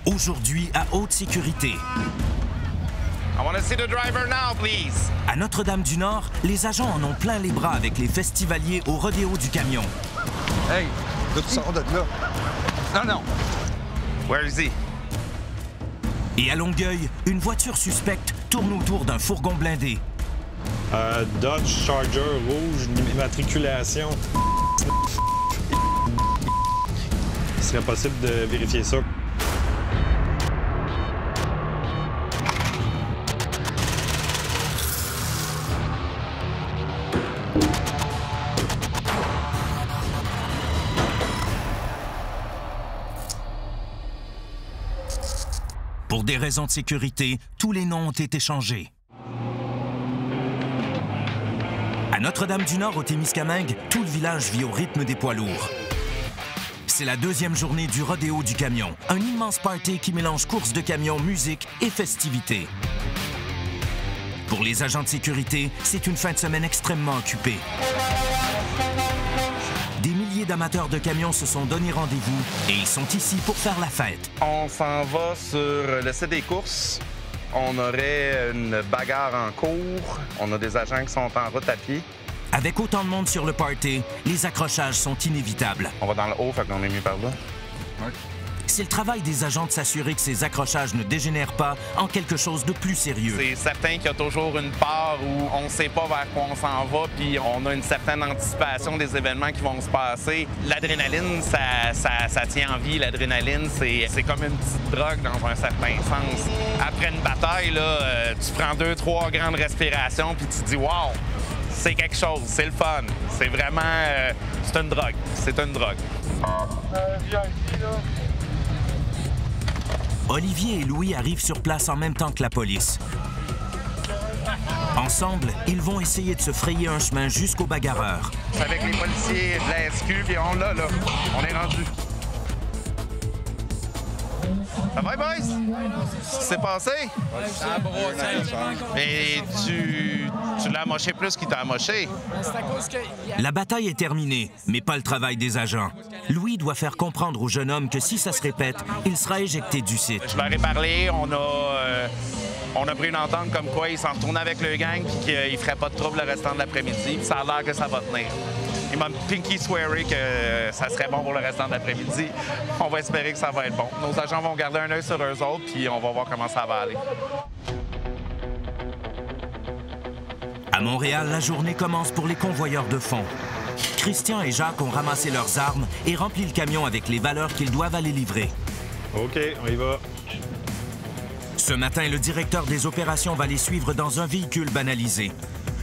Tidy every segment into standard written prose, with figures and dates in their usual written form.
Aujourd'hui, à haute sécurité. I want to see the driver now, please. À Notre-Dame-du-Nord, les agents en ont plein les bras avec les festivaliers au rodéo du camion. Hey, d'où tu sors de là? Non. Where is he? Et à Longueuil, une voiture suspecte tourne autour d'un fourgon blindé. Dodge Charger rouge, immatriculation. Il serait possible de vérifier ça. Pour des raisons de sécurité, tous les noms ont été changés. À Notre-Dame-du-Nord, au Témiscamingue, tout le village vit au rythme des poids lourds. C'est la deuxième journée du rodéo du camion, un immense party qui mélange course de camions, musique et festivités. Pour les agents de sécurité, c'est une fin de semaine extrêmement occupée. Des milliers d'amateurs de camions se sont donné rendez-vous et ils sont ici pour faire la fête. On s'en va sur le site des courses. On aurait une bagarre en cours. On a des agents qui sont en route à pied. Avec autant de monde sur le party, les accrochages sont inévitables. On va dans le haut, fait qu'on est mieux par là. Ouais. C'est le travail des agents de s'assurer que ces accrochages ne dégénèrent pas en quelque chose de plus sérieux. C'est certain qu'il y a toujours une part où on ne sait pas vers quoi on s'en va, puis on a une certaine anticipation des événements qui vont se passer. L'adrénaline, ça tient en vie. L'adrénaline, c'est comme une petite drogue dans un certain sens. Après une bataille, là, tu prends 2-3 grandes respirations, puis tu te dis « Wow! » C'est quelque chose, c'est le fun. C'est vraiment... c'est une drogue. C'est une drogue. Olivier et Louis arrivent sur place en même temps que la police. Ensemble, ils vont essayer de se frayer un chemin jusqu'au bagarreur. C'est avec les policiers de la SQ, puis on l'a, là. On est rendu. Ça va, boys? Qu'est-ce qui s'est passé? Mais tu l'as amoché plus qu'il t'a amoché. La bataille est terminée, mais pas le travail des agents. Louis doit faire comprendre au jeune homme que si ça se répète, il sera éjecté du site. Je leur ai parlé, on a pris une entente comme quoi ils s'en retournaient avec le gang puis qu'ils ne feraient pas de trouble le restant de l'après-midi. Ça a l'air que ça va tenir. Il m'a pinky swearé que ça serait bon pour le restant de l'après-midi. On va espérer que ça va être bon. Nos agents vont garder un œil sur eux autres puis on va voir comment ça va aller. À Montréal, la journée commence pour les convoyeurs de fonds. Christian et Jacques ont ramassé leurs armes et rempli le camion avec les valeurs qu'ils doivent aller livrer. OK, on y va. Ce matin, le directeur des opérations va les suivre dans un véhicule banalisé.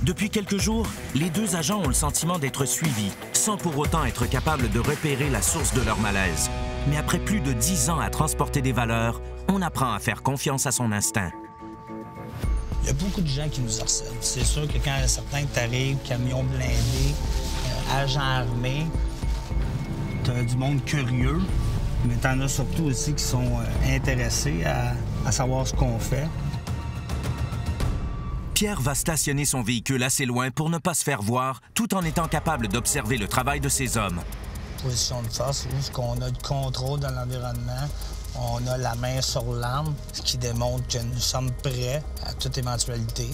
Depuis quelques jours, les deux agents ont le sentiment d'être suivis, sans pour autant être capables de repérer la source de leur malaise. Mais après plus de 10 ans à transporter des valeurs, on apprend à faire confiance à son instinct. Il y a beaucoup de gens qui nous harcèlent. C'est sûr que quand certains t'arrivent, camions blindés, agents armés, t'as du monde curieux, mais t'en as surtout aussi qui sont intéressés à savoir ce qu'on fait. Pierre va stationner son véhicule assez loin pour ne pas se faire voir, tout en étant capable d'observer le travail de ses hommes. Position de force, c'est juste qu'on a du contrôle dans l'environnement. On a la main sur l'arme, ce qui démontre que nous sommes prêts à toute éventualité.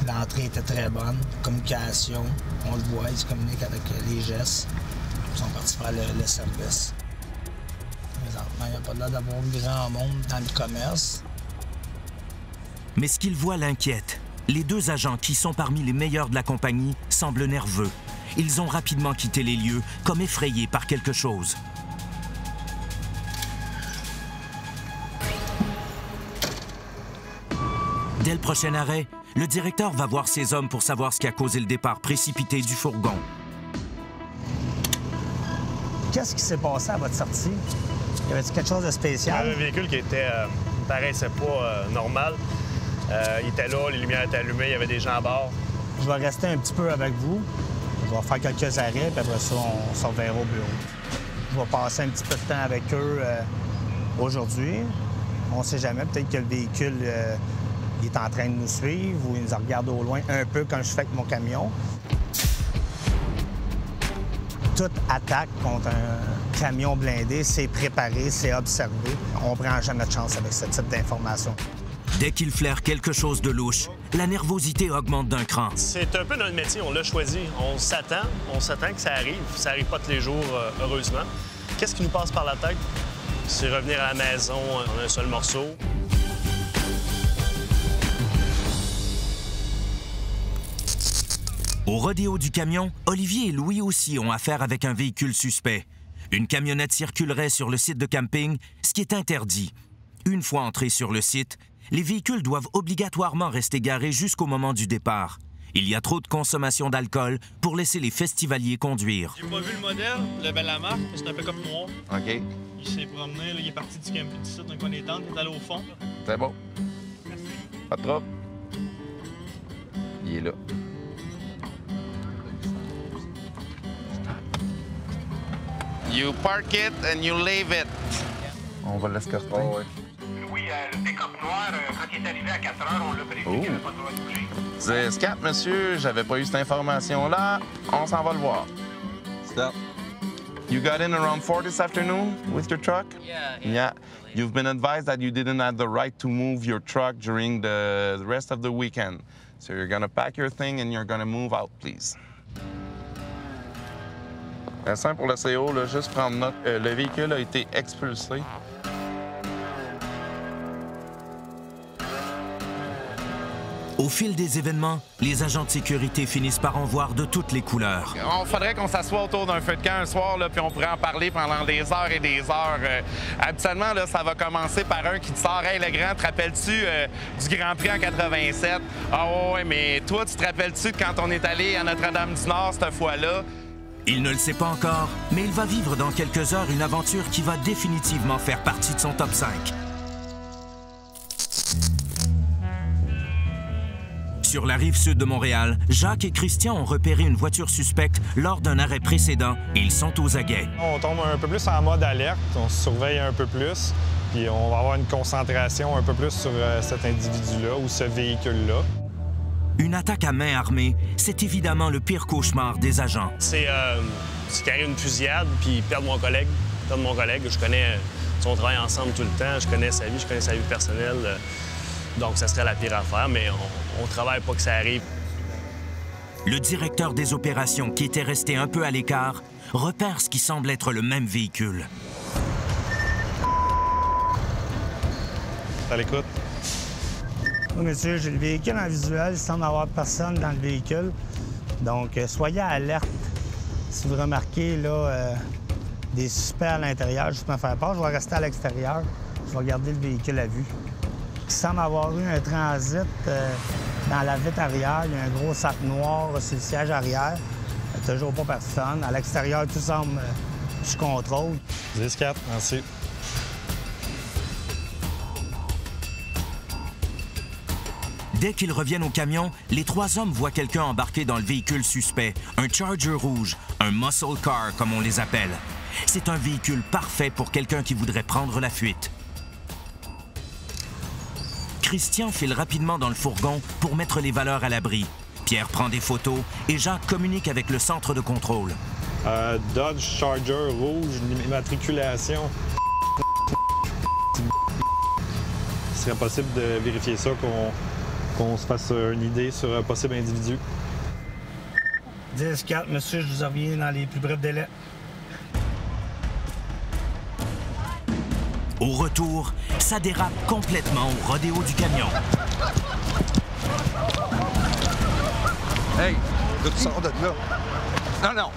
L'entrée était très bonne. Communication, on le voit, ils se communiquent avec les gestes. Ils sont partis faire le service. Présentement, il n'y a pas l'air d'avoir grand monde dans le commerce. Mais ce qu'il voit l'inquiète. Les deux agents, qui sont parmi les meilleurs de la compagnie, semblent nerveux. Ils ont rapidement quitté les lieux, comme effrayés par quelque chose. Dès le prochain arrêt, le directeur va voir ses hommes pour savoir ce qui a causé le départ précipité du fourgon. Qu'est-ce qui s'est passé à votre sortie? Y avait-il quelque chose de spécial? Il y avait un véhicule qui était, paraissait pas normal. Il était là, les lumières étaient allumées, il y avait des gens à bord. Je vais rester un petit peu avec vous. Je vais faire quelques arrêts, puis après ça, on se reverra au bureau. Je vais passer un petit peu de temps avec eux aujourd'hui. On ne sait jamais, peut-être que le véhicule il est en train de nous suivre ou il nous regarde au loin, un peu comme je fais avec mon camion. Toute attaque contre camion blindé, c'est préparé, c'est observé. On prend jamais de chance avec ce type d'information. Dès qu'il flaire quelque chose de louche, la nervosité augmente d'un cran. C'est un peu notre métier, on l'a choisi. On s'attend que ça arrive. Ça n'arrive pas tous les jours, heureusement. Qu'est-ce qui nous passe par la tête? C'est revenir à la maison en un seul morceau. Au rodéo du camion, Olivier et Louis aussi ont affaire avec un véhicule suspect. Une camionnette circulerait sur le site de camping, ce qui est interdit. Une fois entrés sur le site, les véhicules doivent obligatoirement rester garés jusqu'au moment du départ. Il y a trop de consommation d'alcool pour laisser les festivaliers conduire. J'ai pas vu le modèle, la marque, c'est un pick-up noir. OK. Il s'est promené, là, il est parti du camping du site, donc on est tente, il est allé au fond. C'est bon. Merci. Pas de trouble. Il est là. You park it and you leave it. On va l'escorter. Oh, ouais. Oui, le pick-up noir, quand il est arrivé à 4 heures, on l'a vérifié qu'il n'avait pas le droit de bouger. C'est Scat, monsieur. J'avais pas eu cette information-là. On s'en va le voir. Stop. You got in around 4 this afternoon with your truck? Yeah. You've been advised that you didn't have the right to move your truck during the rest of the weekend. So you're gonna pack your thing and you're gonna move out, please. Simple pour le CO, là, juste prendre note. Le véhicule a été expulsé. Au fil des événements, les agents de sécurité finissent par en voir de toutes les couleurs. On faudrait qu'on s'assoie autour d'un feu de camp un soir, là, puis on pourrait en parler pendant des heures et des heures. Habituellement, là, ça va commencer par un qui te sort « Hey, le grand, te rappelles-tu du Grand Prix en 87? » Ah ouais, mais toi, tu te rappelles-tu quand on est allé à Notre-Dame-du-Nord cette fois-là? Il ne le sait pas encore, mais il va vivre dans quelques heures une aventure qui va définitivement faire partie de son top 5. Sur la rive sud de Montréal, Jacques et Christian ont repéré une voiture suspecte lors d'un arrêt précédent et ils sont aux aguets. On tombe un peu plus en mode alerte, on se surveille un peu plus, puis on va avoir une concentration un peu plus sur cet individu-là ou ce véhicule-là. Une attaque à main armée, c'est évidemment le pire cauchemar des agents. C'est qu'il arrive une fusillade, puis perdre mon collègue. Je connais, on travaille ensemble tout le temps, je connais sa vie, je connais sa vie personnelle. Donc, ça serait la pire affaire, mais on travaille pas que ça arrive. Le directeur des opérations, qui était resté un peu à l'écart, repère ce qui semble être le même véhicule. À l'écoute. Oui, monsieur, j'ai le véhicule en visuel. Il semble avoir personne dans le véhicule. Donc, soyez alerte. Si vous remarquez là, des suspects à l'intérieur, juste me faire peur, je vais rester à l'extérieur. Je vais garder le véhicule à vue. Il semble avoir eu un transit dans la vitre arrière. Il y a un gros sac noir sur le siège arrière. Il n'y a toujours pas personne. À l'extérieur, tout semble sous contrôle. 10-4, merci. Dès qu'ils reviennent au camion, les trois hommes voient quelqu'un embarqué dans le véhicule suspect, un Charger rouge, un muscle car comme on les appelle. C'est un véhicule parfait pour quelqu'un qui voudrait prendre la fuite. Christian file rapidement dans le fourgon pour mettre les valeurs à l'abri. Pierre prend des photos et Jacques communique avec le centre de contrôle. Dodge Charger rouge, immatriculation. Il serait possible de vérifier ça, qu'on se fasse une idée sur un possible individu. 10-4, monsieur, je vous reviens dans les plus brefs délais. Au retour, ça dérape complètement au rodéo du camion. Hey, là, tu sors de là. Non, non.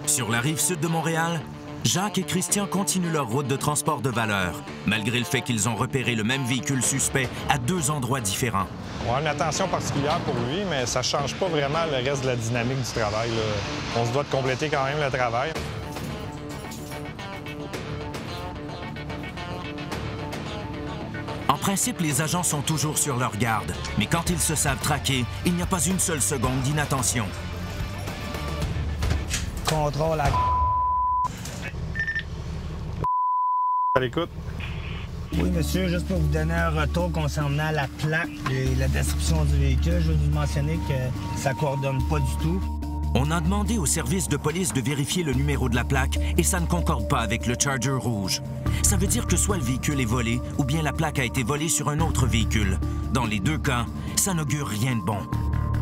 Sur la rive sud de Montréal, Jacques et Christian continuent leur route de transport de valeurs, malgré le fait qu'ils ont repéré le même véhicule suspect à deux endroits différents. On a une attention particulière pour lui, mais ça ne change pas vraiment le reste de la dynamique du travail, là. On se doit de compléter quand même le travail. En principe, les agents sont toujours sur leur garde, mais quand ils se savent traquer, il n'y a pas une seule seconde d'inattention. Contrôle à À l'écoute. Oui, monsieur, juste pour vous donner un retour concernant la plaque et la description du véhicule, je veux vous mentionner que ça ne coordonne pas du tout. On a demandé au service de police de vérifier le numéro de la plaque et ça ne concorde pas avec le Charger rouge. Ça veut dire que soit le véhicule est volé ou bien la plaque a été volée sur un autre véhicule. Dans les deux cas, ça n'augure rien de bon.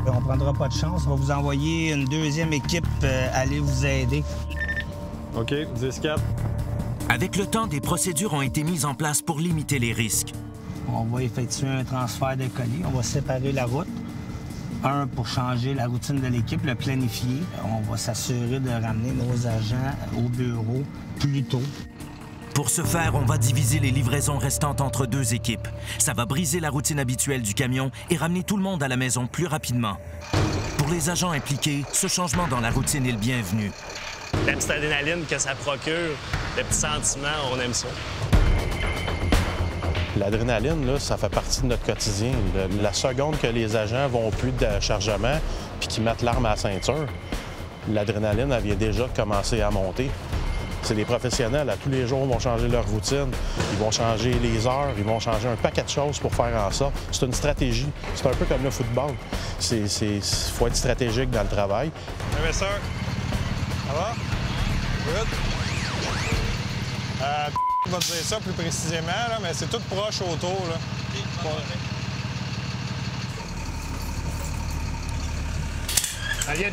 On ne prendra pas de chance. On va vous envoyer une deuxième équipe aller vous aider. OK, 10-4. Avec le temps, des procédures ont été mises en place pour limiter les risques. On va effectuer un transfert de colis. On va séparer la route. Un, pour changer la routine de l'équipe, le planifier. On va s'assurer de ramener nos agents au bureau plus tôt. Pour ce faire, on va diviser les livraisons restantes entre deux équipes. Ça va briser la routine habituelle du camion et ramener tout le monde à la maison plus rapidement. Pour les agents impliqués, ce changement dans la routine est le bienvenu. La petite adrénaline que ça procure, le petit sentiment, on aime ça. L'adrénaline, là, ça fait partie de notre quotidien. La seconde que les agents vont plus de chargement puis qu'ils mettent l'arme à la ceinture, l'adrénaline, elle vient déjà de commencer à monter. C'est des professionnels, à tous les jours, ils vont changer leur routine, ils vont changer les heures, ils vont changer un paquet de choses pour faire en sorte. C'est une stratégie. C'est un peu comme le football. Il faut être stratégique dans le travail. Oui, ça va? Good. On va te dire ça plus précisément, là, mais c'est tout proche autour. Là. Allez.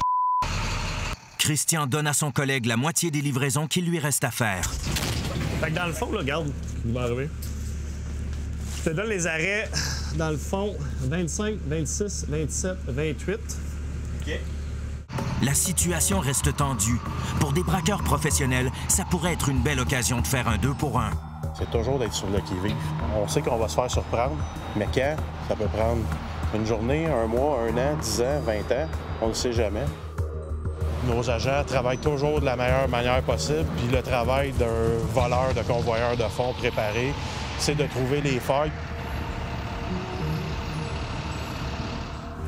Christian donne à son collègue la moitié des livraisons qu'il lui reste à faire. Fait que dans le fond, là, regarde, il va arriver. Je te donne les arrêts, dans le fond, 25, 26, 27, 28. OK. La situation reste tendue. Pour des braqueurs professionnels, ça pourrait être une belle occasion de faire un 2 pour 1. C'est toujours d'être sur le qui-vive. On sait qu'on va se faire surprendre, mais quand? Ça peut prendre une journée, un mois, un an, 10 ans, 20 ans. On ne le sait jamais. Nos agents travaillent toujours de la meilleure manière possible, puis le travail d'un voleur, de convoyeur de fonds préparé, c'est de trouver les failles.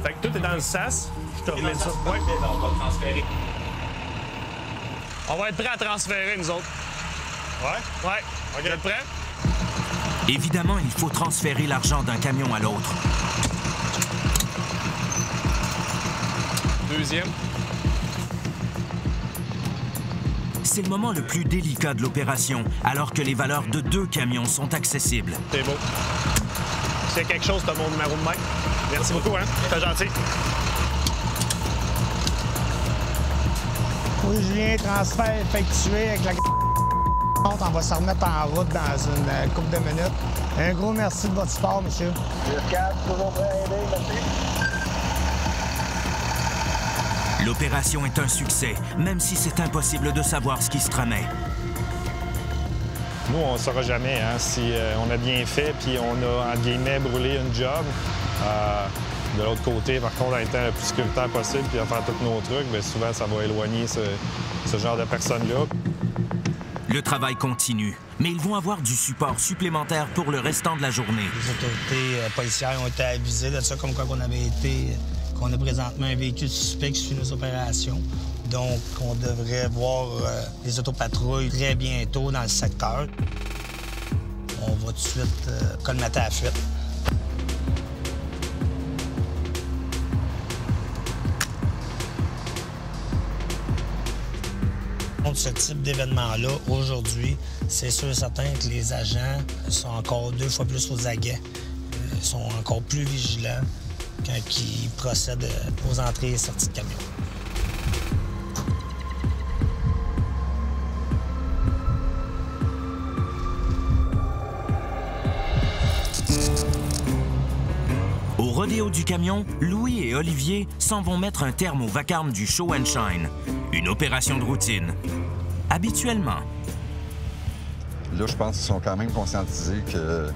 Fait que tout est dans le sas. Je te remets ça. Oui. On va transférer. On va être prêts à transférer, nous autres. Ouais? Ouais. OK. Vous êtes prêts? Évidemment, il faut transférer l'argent d'un camion à l'autre. Deuxième. C'est le moment le plus délicat de l'opération, alors que les valeurs de 2 camions sont accessibles. C'est beau. C'est quelque chose, t'as mon numéro de main. Merci beaucoup, hein? T'es gentil. Oui, Julien, transfert effectué avec la on va se remettre en route dans une couple de minutes. Un gros merci de votre support, monsieur. Toujours prêt à aider, merci. L'opération est un succès, même si c'est impossible de savoir ce qui se tramait. Nous, on ne saura jamais hein, si on a bien fait puis on a, entre guillemets, brûlé une job. De l'autre côté, par contre, en étant le plus sécuritaire possible puis à faire tous nos trucs, bien, souvent, ça va éloigner ce genre de personnes-là. Le travail continue, mais ils vont avoir du support supplémentaire pour le restant de la journée. Les autorités policières ont été avisées de ça, comme quoi qu'on a présentement un véhicule suspect qui suit nos opérations. Donc, on devrait voir les autopatrouilles très bientôt dans le secteur. On va tout de suite colmater la fuite. Ce type d'événement-là, aujourd'hui, c'est sûr et certain que les agents sont encore 2 fois plus aux aguets, sont encore plus vigilants quand ils procèdent aux entrées et sorties de camions. Au rodéo du camion, Louis et Olivier s'en vont mettre un terme au vacarme du Show and Shine, une opération de routine. Habituellement. Là, je pense qu'ils sont quand même conscientisés que,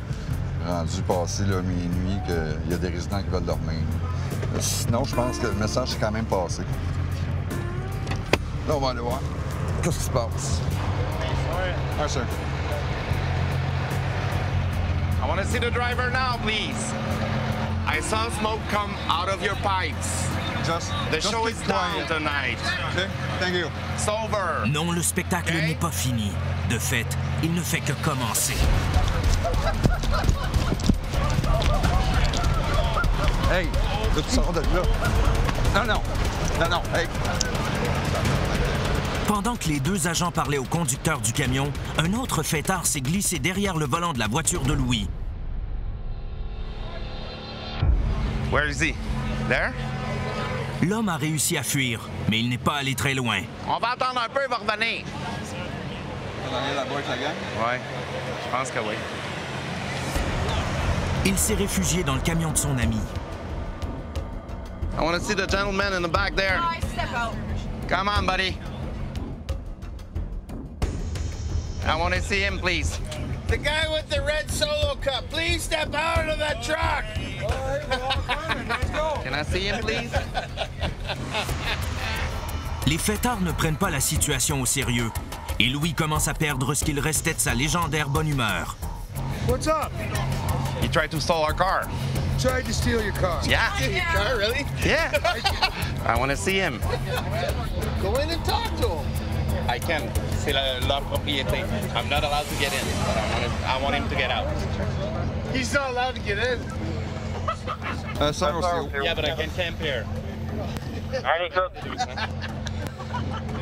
rendu passé là, minuit, qu'il y a des résidents qui veulent dormir. Sinon, je pense que le message est quand même passé. Là, on va aller voir. Qu'est-ce qui se passe? Oui, sir. I want to see the driver now, please. I saw smoke come out of your pipes. The show is down tonight. Okay, thank you. It's over. Non, le spectacle n'est pas fini. De fait, il ne fait que commencer. Hey, là, tu sors de là. Non, hey. Pendant que les deux agents parlaient au conducteur du camion, un autre fêtard s'est glissé derrière le volant de la voiture de Louis. Where is he? There? L'homme a réussi à fuir, mais il n'est pas allé très loin. On va attendre un peu, il va revenir. On va aller là-bas avec la gang? Ouais, je pense que oui. Il s'est réfugié dans le camion de son ami. I want to see the gentleman in the back there. Come on, buddy. I want to see him, please. The guy with the red Solo cup, please step out of that truck. Can I see him, please? Les fêtards ne prennent pas la situation au sérieux et Louis commence à perdre ce qu'il restait de sa légendaire bonne humeur. What's up? He tried to steal our car. Tried to steal your car. Yeah. Your car, really? Yeah. I want to see him. Go in and talk to him. I can. C'est leur propriété. I'm not allowed to get in, but I want him to get out. He's not allowed to get in. Ça aussi. Yeah, but I can camp here.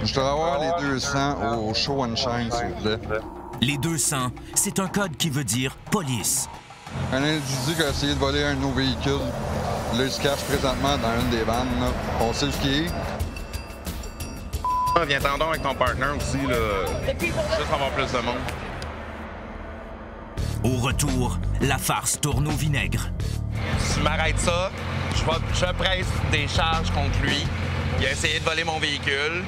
Je dois avoir les 200 au show and shine, s'il vous plaît. Les 200, c'est un code qui veut dire police. Un individu qui a essayé de voler un de nos véhicules. Là, il se cache présentement dans une des vannes. Là. On sait ce qu'il est. Viens t'en avec ton partner aussi, là. Juste avoir plus de monde. Au retour, la farce tourne au vinaigre. Si tu m'arrêtes ça, je presse des charges contre lui. Il a essayé de voler mon véhicule.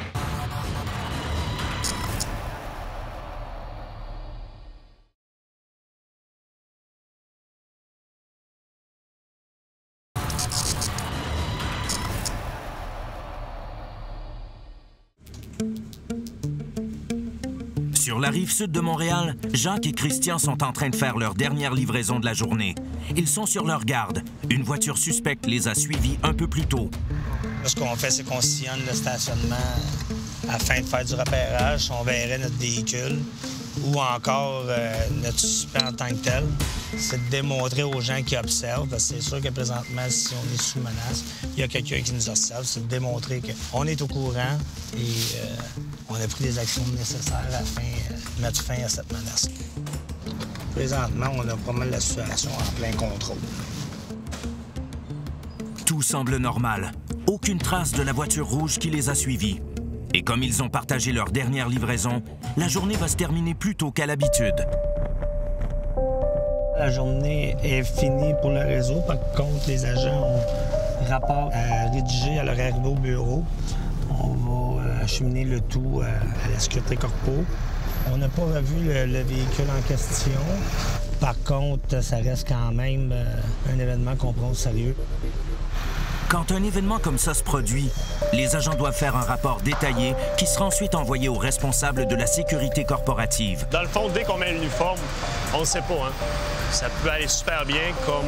Sur la rive sud de Montréal, Jacques et Christian sont en train de faire leur dernière livraison de la journée. Ils sont sur leur garde. Une voiture suspecte les a suivis un peu plus tôt. Ce qu'on fait, c'est qu'on sillonne le stationnement afin de faire du repérage. On verrait notre véhicule ou encore notre suspect en tant que tel. C'est de démontrer aux gens qui observent, parce que c'est sûr que présentement, si on est sous menace, il y a quelqu'un qui nous observe. C'est de démontrer qu'on est au courant et on a pris les actions nécessaires afin de mettre fin à cette menace. Présentement, on a pas mal la situation en plein contrôle. Tout semble normal. Aucune trace de la voiture rouge qui les a suivis. Et comme ils ont partagé leur dernière livraison, la journée va se terminer plus tôt qu'à l'habitude. La journée est finie pour le réseau. Par contre, les agents ont rapport à rédiger à leur arrivée au bureau. On va acheminer le tout à la sécurité corpo. On n'a pas revu le véhicule en question. Par contre, ça reste quand même un événement qu'on prend au sérieux. Quand un événement comme ça se produit, les agents doivent faire un rapport détaillé qui sera ensuite envoyé aux responsables de la sécurité corporative. Dans le fond, dès qu'on met l'uniforme, on ne sait pas, hein? Ça peut aller super bien, comme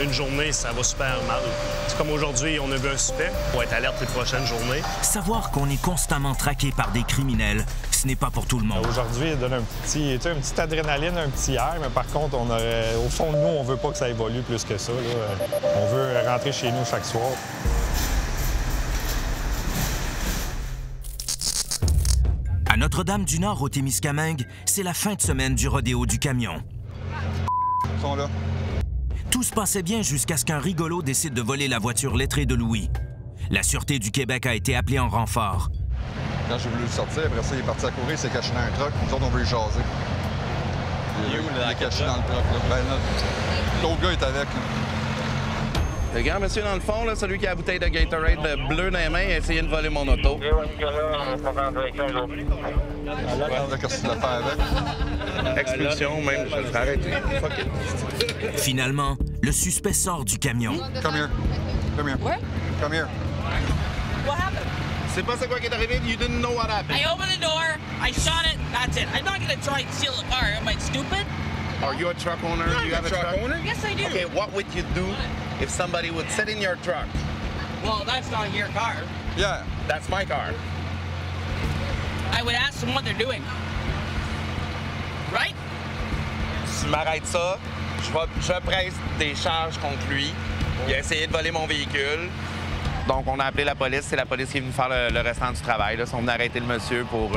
une journée, ça va super mal. C'est comme aujourd'hui, on a vu un suspect pour être alerte les prochaines journées. Savoir qu'on est constamment traqué par des criminels, ce n'est pas pour tout le monde. Aujourd'hui, il donne une petite adrénaline, un petit air, mais par contre, au fond de nous, on veut pas que ça évolue plus que ça. Là. On veut rentrer chez nous chaque soir. À Notre-Dame-du-Nord, au Témiscamingue, c'est la fin de semaine du rodéo du camion. Ils sont là. Tout se passait bien jusqu'à ce qu'un rigolo décide de voler la voiture lettrée de Louis. La Sûreté du Québec a été appelée en renfort. Quand j'ai voulu le sortir, après ça, il est parti à courir, il s'est caché dans un truck. Nous autres, on veut le jaser. Il est caché dans le truck. Là. Ben, l'autre gars est avec. Là. Le grand monsieur dans le fond, là, celui qui a la bouteille de Gatorade bleu dans les mains, a essayé de voler mon auto. Qu'est-ce qu'il a fait avec? Expulsion, même, je le ferai arrêter. Fuck it. Finalement, le suspect sort du camion. Come here. Come here. What? Come here. What happened? C'est pas c'est quoi qui est arrivé? You didn't know what happened. I opened the door, I shot it, that's it. I'm not gonna try and steal a car. Am I stupid? Are you a truck owner? I'm You have a truck owner? Yes, I do. Okay, what would you do if somebody would sit in your truck? Well, that's not your car. Yeah. That's my car. I would ask them what they're doing. tu m'arrêtes ça, je presse des charges contre lui. Il a essayé de voler mon véhicule. Donc, on a appelé la police. C'est la police qui est venue faire le restant du travail. Là. Ils sont venus arrêter le monsieur pour...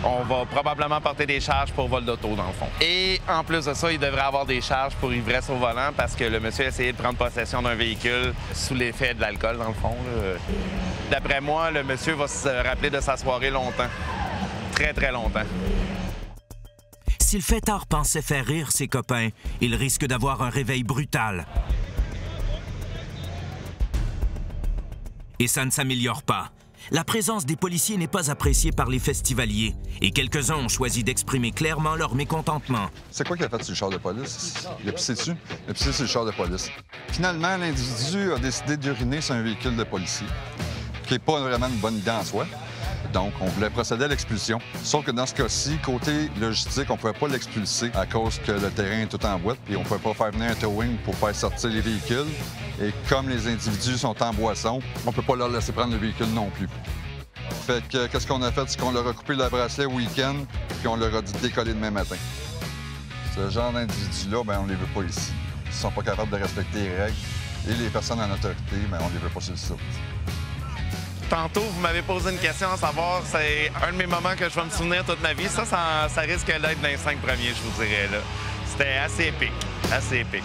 on va probablement porter des charges pour vol d'auto, dans le fond. Et en plus de ça, il devrait avoir des charges pour ivresse au volant parce que le monsieur a essayé de prendre possession d'un véhicule sous l'effet de l'alcool, dans le fond. D'après moi, le monsieur va se rappeler de sa soirée longtemps. Très, très longtemps. Si le fêtard pensait faire rire ses copains, il risque d'avoir un réveil brutal. Et ça ne s'améliore pas. La présence des policiers n'est pas appréciée par les festivaliers et quelques-uns ont choisi d'exprimer clairement leur mécontentement. C'est quoi qu'il a fait sur le char de police? Il a pissé dessus? Il a pissé sur le char de police. Finalement, l'individu a décidé d'uriner sur un véhicule de policier, qui n'est pas vraiment une bonne idée en soi. Donc, on voulait procéder à l'expulsion. Sauf que dans ce cas-ci, côté logistique, on ne pouvait pas l'expulser à cause que le terrain est tout en boîte, puis on ne pouvait pas faire venir un towing pour faire sortir les véhicules. Et comme les individus sont en boisson, on ne peut pas leur laisser prendre le véhicule non plus. Fait que, qu'est-ce qu'on a fait? C'est qu'on leur a coupé le bracelet au week-end, puis on leur a dit de décoller demain matin. Ce genre d'individus-là, bien, on ne les veut pas ici. Ils ne sont pas capables de respecter les règles. Et les personnes en autorité, bien, on ne les veut pas sur le site. Tantôt, vous m'avez posé une question à savoir, c'est un de mes moments que je vais me souvenir toute ma vie. Ça risque d'être dans les 5 premiers, je vous dirais. Là. C'était assez épique, assez épique.